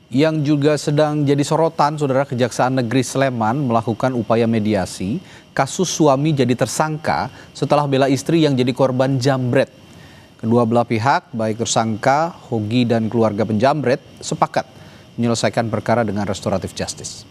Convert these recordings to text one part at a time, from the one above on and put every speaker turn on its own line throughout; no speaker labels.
Yang juga sedang jadi sorotan, Saudara, Kejaksaan Negeri Sleman melakukan upaya mediasi kasus suami jadi tersangka setelah bela istri yang jadi korban jambret. Kedua belah pihak, baik tersangka, Hogi dan keluarga penjambret, sepakat menyelesaikan perkara dengan restoratif justice.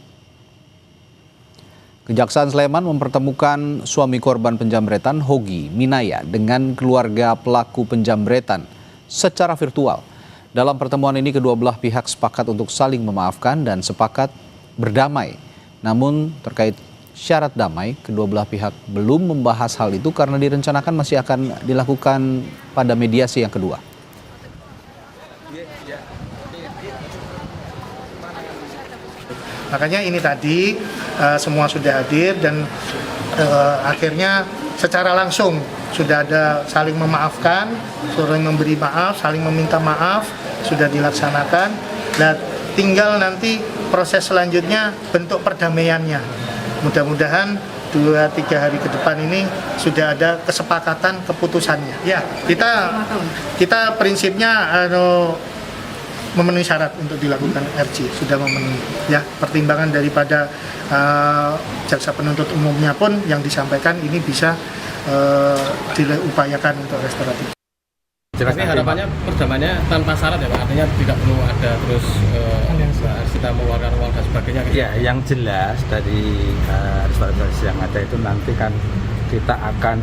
Kejaksaan Sleman mempertemukan suami korban penjambretan Hogi Minaya dengan keluarga pelaku penjambretan secara virtual. Dalam pertemuan ini kedua belah pihak sepakat untuk saling memaafkan dan sepakat berdamai. Namun terkait syarat damai, kedua belah pihak belum membahas hal itu karena direncanakan masih akan dilakukan pada mediasi yang kedua.
Makanya ini tadi semua sudah hadir dan akhirnya secara langsung sudah ada saling memaafkan, saling memberi maaf, saling meminta maaf, sudah dilaksanakan. Dan tinggal nanti proses selanjutnya bentuk perdamaiannya. Mudah-mudahan 2-3 hari ke depan ini sudah ada kesepakatan keputusannya. Ya, kita prinsipnya memenuhi syarat untuk dilakukan RJ, sudah memenuhi ya, pertimbangan daripada jaksa penuntut umumnya pun yang disampaikan ini bisa diupayakan untuk restoratif.
Tapi harapannya perdamaiannya tanpa syarat ya Pak, artinya tidak perlu ada terus kita mengeluarkan uang dan sebagainya gitu.
Ya, yang jelas dari restoratif yang ada itu nanti kan kita akan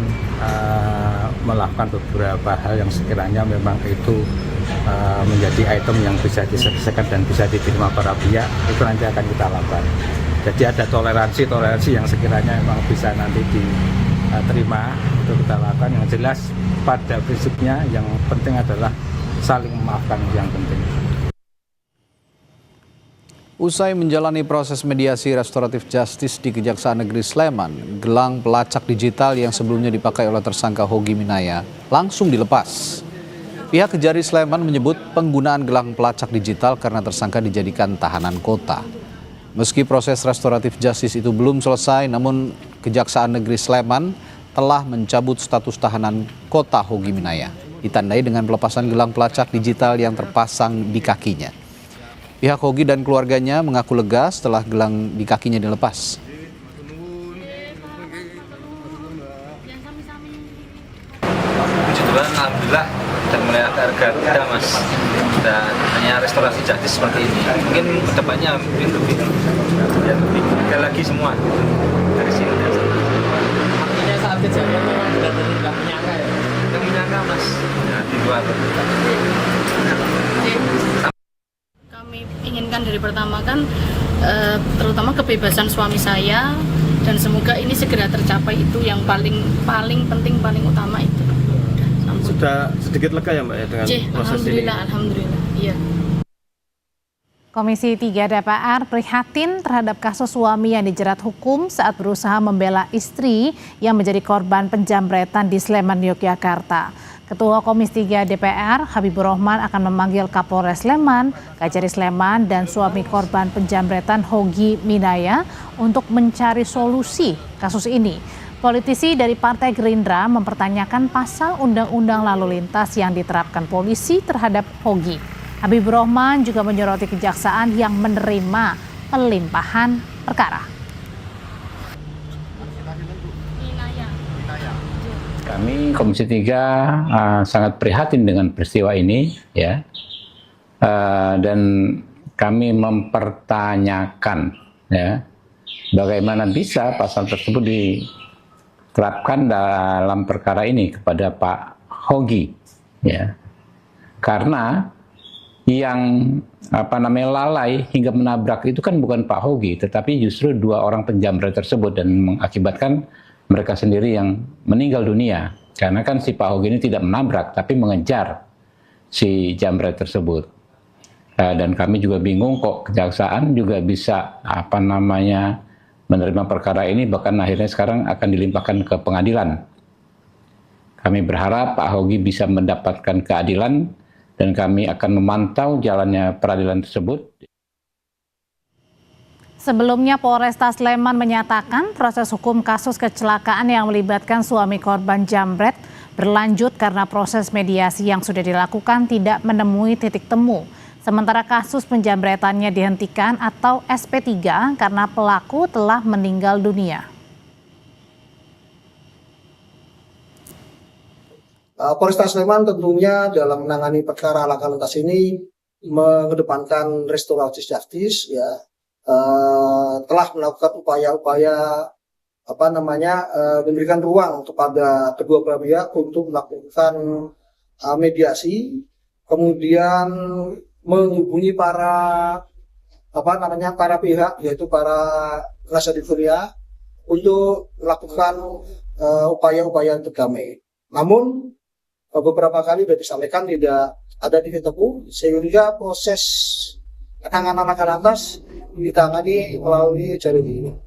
melakukan beberapa hal yang sekiranya memang itu menjadi item yang bisa diselesaikan dan bisa diterima para pihak, itu nanti akan kita lakukan. Jadi ada toleransi yang sekiranya memang bisa nanti diterima, itu kita lakukan. Yang jelas pada prinsipnya yang penting adalah saling memaafkan yang penting.
Usai menjalani proses mediasi restoratif justice di Kejaksaan Negeri Sleman, gelang pelacak digital yang sebelumnya dipakai oleh tersangka Hogi Minaya langsung dilepas. Pihak Kejari Sleman menyebut penggunaan gelang pelacak digital karena tersangka dijadikan tahanan kota. Meski proses restoratif justice itu belum selesai, namun Kejaksaan Negeri Sleman telah mencabut status tahanan kota Hogi Minaya, ditandai dengan pelepasan gelang pelacak digital yang terpasang di kakinya. Pihak Hogi dan keluarganya mengaku lega setelah gelang di kakinya dilepas.
Puji Tuhan, alhamdulillah dan mulai agak reda Mas, dan hanya restorasi justice seperti ini. Mungkin kedepannya mungkin lebih lega lagi semua dari sini.
Artinya saat kejadian memang benar-benar nggak menyangka ya?
Nggak menyangka Mas, ya, di luar.
Kami inginkan dari pertama kan terutama kebebasan suami saya, dan semoga ini segera tercapai, itu yang paling penting, paling utama itu.
Sudah sedikit lega ya Mbak ya dengan proses ini?
Alhamdulillah, iya.
Komisi 3 DPR prihatin terhadap kasus suami yang dijerat hukum saat berusaha membela istri yang menjadi korban penjambretan di Sleman, Yogyakarta. Ketua Komisi 3 DPR Habibur Rahman akan memanggil Kapolres Sleman, Kajari Sleman, dan suami korban penjambretan Hogi Minaya untuk mencari solusi kasus ini. Politisi dari Partai Gerindra mempertanyakan pasal Undang-Undang Lalu Lintas yang diterapkan polisi terhadap Hogi. Habibur Rahman juga menyoroti kejaksaan yang menerima pelimpahan perkara.
Kami Komisi 3 sangat prihatin dengan peristiwa ini, ya, dan kami mempertanyakan, ya, bagaimana bisa pasal tersebut diterapkan dalam perkara ini kepada Pak Hogi, ya, karena yang lalai hingga menabrak itu kan bukan Pak Hogi, tetapi justru dua orang penjambret tersebut, dan mengakibatkan mereka sendiri yang meninggal dunia. Karena kan si Pak Hogi ini tidak menabrak, tapi mengejar si jambret tersebut. Dan kami juga bingung kok kejaksaan juga bisa menerima perkara ini, bahkan akhirnya sekarang akan dilimpahkan ke pengadilan. Kami berharap Pak Hogi bisa mendapatkan keadilan dan kami akan memantau jalannya peradilan tersebut.
Sebelumnya Polresta Sleman menyatakan proses hukum kasus kecelakaan yang melibatkan suami korban jambret berlanjut karena proses mediasi yang sudah dilakukan tidak menemui titik temu. Sementara kasus penjambretannya dihentikan atau SP3 karena pelaku telah meninggal dunia.
Polresta Sleman tentunya dalam menangani perkara laka lantas ini mengedepankan restoratif justice, ya, telah melakukan upaya-upaya memberikan ruang kepada kedua belah pihak untuk melakukan mediasi, kemudian menghubungi para pihak, yaitu para penasihat hukum untuk melakukan upaya-upaya untuk damai. Namun beberapa kali sudah disampaikan tidak ada titik temu, sehingga proses penanganan laka lantas ditangani melalui jalur ini.